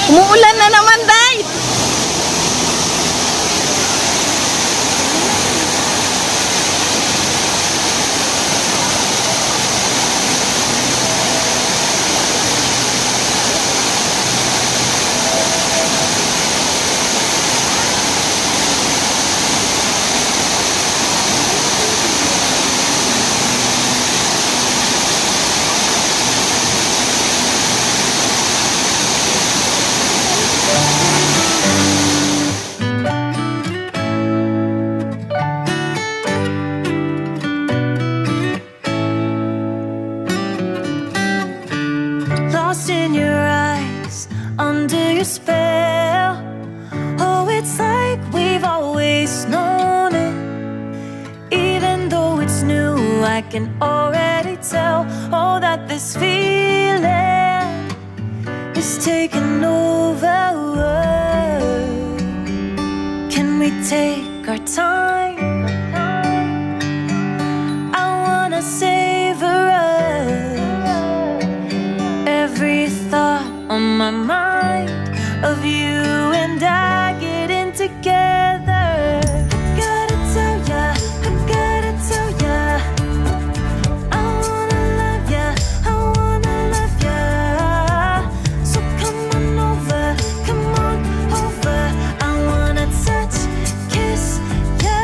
Umuulan na naman, Day! Lost in your eyes, under your spell. Oh, it's like we've always known it. Even though it's new, I can already tell. Oh, that this feeling is taking over. Can we take our time? I wanna savor us. Every thought on my mind of you and I getting together. Gotta tell ya, I gotta tell ya, I wanna love ya, I wanna love ya. So come on over, come on over. I wanna touch, kiss ya.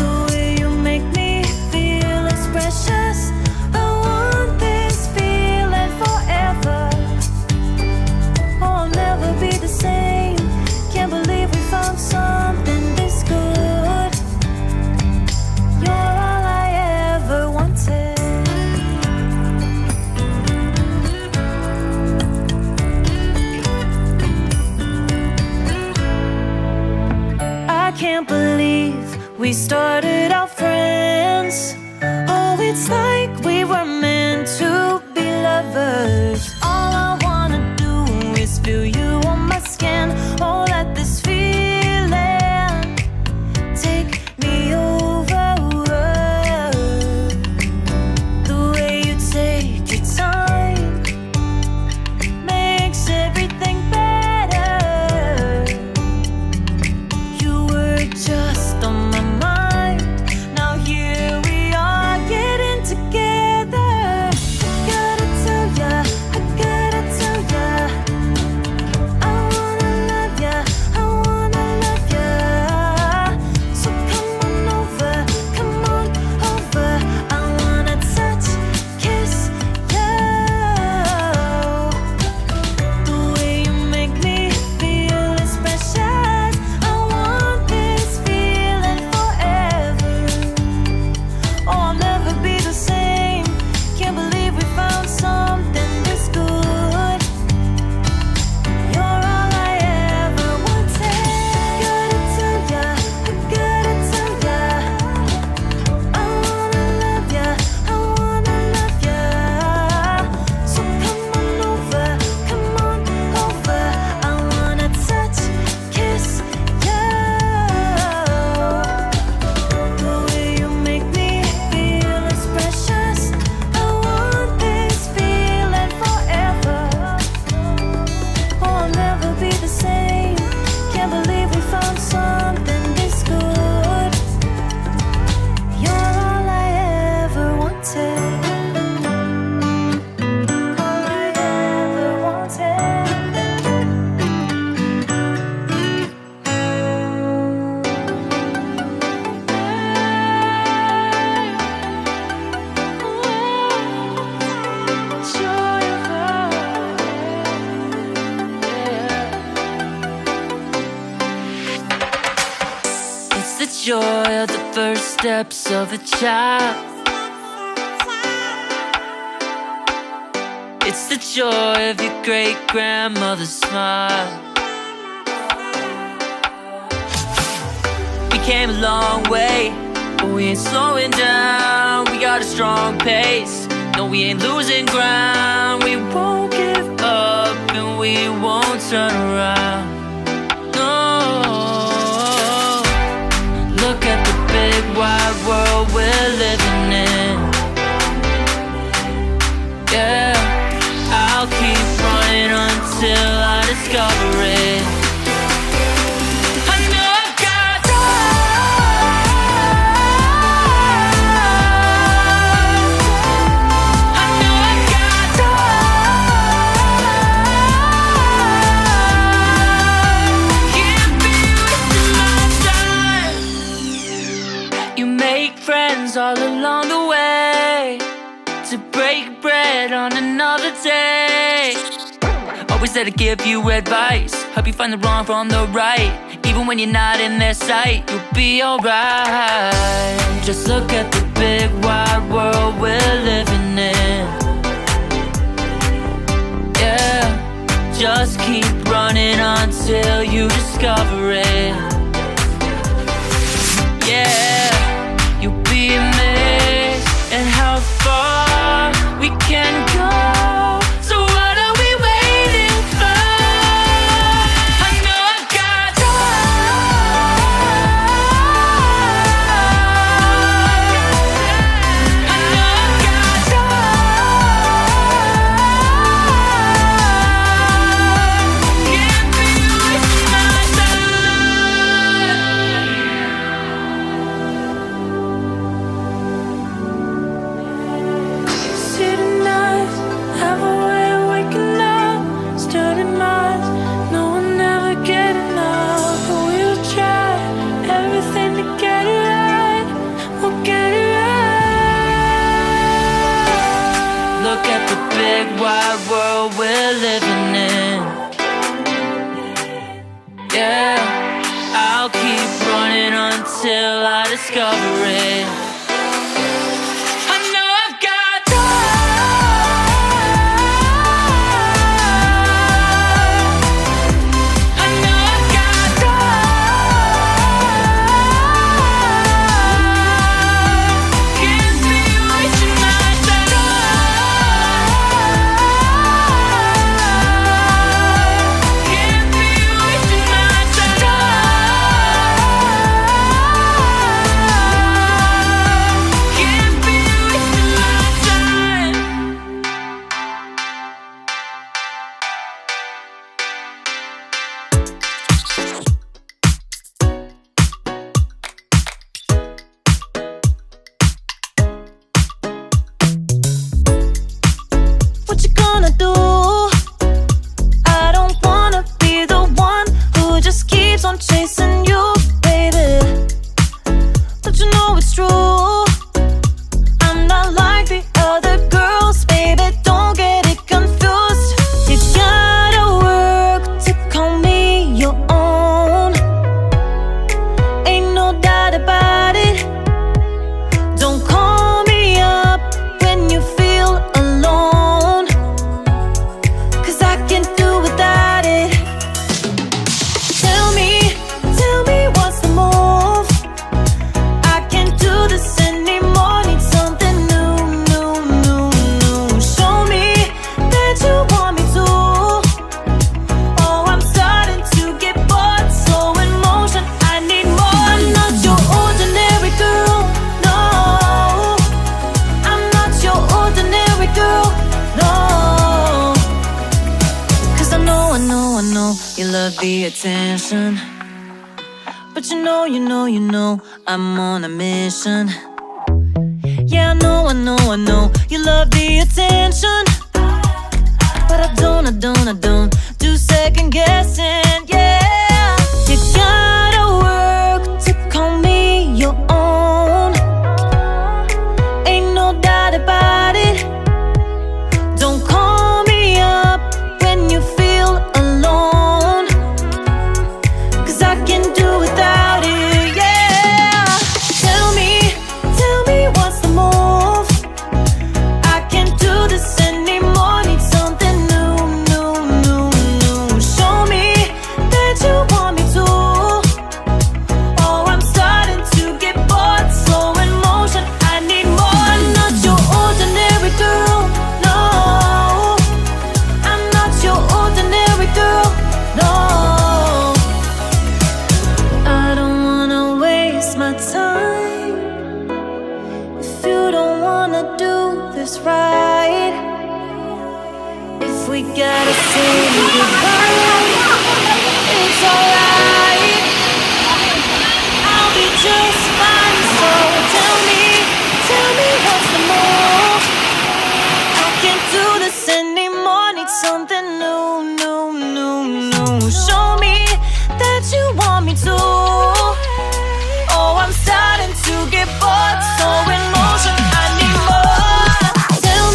The way you make me feel is precious. I want this feeling forever. Oh, I'll never be the same. Can't believe we found something this good. You're all I ever wanted. I can't believe we started out friends. Oh, it's like we were meant to be lovers. All I wanna do is feel you on my skin. Oh, let this feeling take me over. The way you take your time makes everything better. You were just on my mind. Now here we are getting together. Gotta tell ya, I gotta tell ya, I wanna love ya, I wanna love ya. So come on over, come on over. I wanna touch, kiss ya. The way you make me feel is precious. I want this feeling forever. Oh, I'll never be the same. Can't believe we found something this good. You're all I ever wanted. Gotta tell ya, I gotta tell ya, I wanna love ya, I wanna love ya. So come on over, come on over. I wanna touch, kiss ya. The way you make me feel is precious. I want this feeling forever. Oh, I'll never be the same. Can't believe we found something this good. You're all I ever wanted. All I ever wanted. Joy of love. It's the joy of the first steps of a child. It's the joy of your great grandmother's smile. We came a long way, but we ain't slowing down. We got a strong pace. No, we ain't losing ground. We won't give up and we won't turn around. No. Look at the big wide world we're living in. Yeah, I'll keep to break bread on another day. Always there to give you advice, help you find the wrong from the right. Even when you're not in their sight, you'll be alright. Just look at the big wide world we're living in. Yeah, just keep running until you discover it. Yeah, you'll be amazed at how far we can go. So what are we waiting for? I know I've got I know I've got can't be wasting my City nights have a way of waking up, starting minds, no one ever get enough. But we'll try everything to get it right. We'll get it right. Look at the big wide world we're living in. Yeah, I'll keep running until I discover it. I know I've got I know I've got can't be wasting my can't be wasting my can't be wasting my time. What you gonna do? I don't wanna be the one who just keeps on chasing you, baby. Don't you know it's true? I'm not like the other girls, baby. Don't get it confused. You gotta work to call me your own. Ain't no doubt about it. Don't call me up when you feel alone, 'cause I can't do without it. Tell me what's the move? I can't do this anymore. Need something new, new, new, new. Show me that you want me to. Oh, I'm starting to get bored. Slow in motion, I need more. I'm not your ordinary girl, no. I'm not your ordinary girl, no. 'Cause I know you love the attention. But you know I'm on a mission. Yeah, I know you love the attention. But I don't do second guessing, yeah. You gotta work to call me your own. Ain't no doubt about it. Don't call me up when you feel alone, 'cause I can do without it, yeah. Tell me what's the move? I can't do this anymore. Need something new, new, new, new. Show me that you want me to. Oh, I'm starting to get bored. Slow in motion, I need more. I'm not your ordinary girl, no. I'm not your ordinary girl, no. I don't wanna waste my time if you don't wanna do this right. If we gotta say goodbye, it's alright. I'll be just fine. So tell me what's the move? I can't do this anymore. Need something new, new, new, new. Show me that you want me to. Oh, I'm starting to get bored. So in motion, I need more. Tell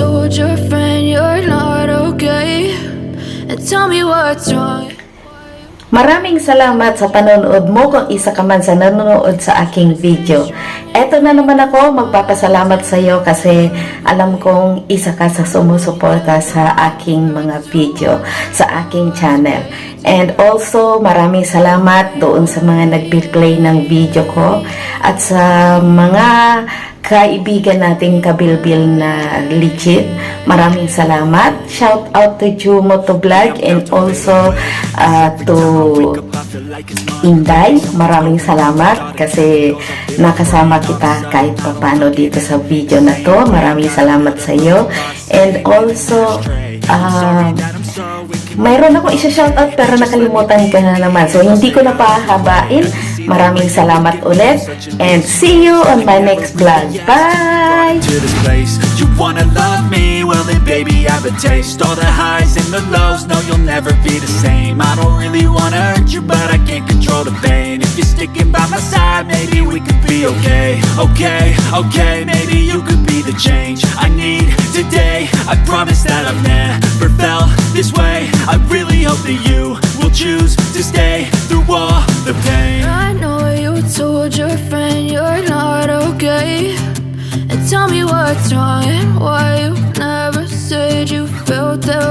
told your friend you're not okay, and tell me what's wrong. Maraming salamat sa panonood mo kung isa ka man sa nanonood sa aking video. Eto na naman ako, magpapasalamat sa iyo kasi alam kong isa ka sa sumusuporta sa aking mga video, sa aking channel. And also, maraming salamat doon sa mga nag-play ng video ko at sa mga kaibigan nating kabilbil na legit. Maraming salamat. Shout out to Jumo to Vlog and also to Inday. Maraming salamat kasi nakasama kita kahit papano dito sa video na to. Maraming salamat sa iyo. And also, mayroon akong isa-shoutout pero nakalimutan ka na naman. So, hindi ko na pahabain. Maraming salamat ulit. And see you on my next vlog. Bye! You wanna love me? Well then baby I have a taste. All the highs and the lows, no you'll never be the same. I don't really wanna hurt you but I can't control the pain. If you're sticking by my side, maybe we could be okay. Okay, maybe you could be the change I need today. I promise that I've never felt this way. I really hope that you will choose to stay through all the pain. I know you told your friend you're not okay, and tell me what's wrong and why you never said you felt that way.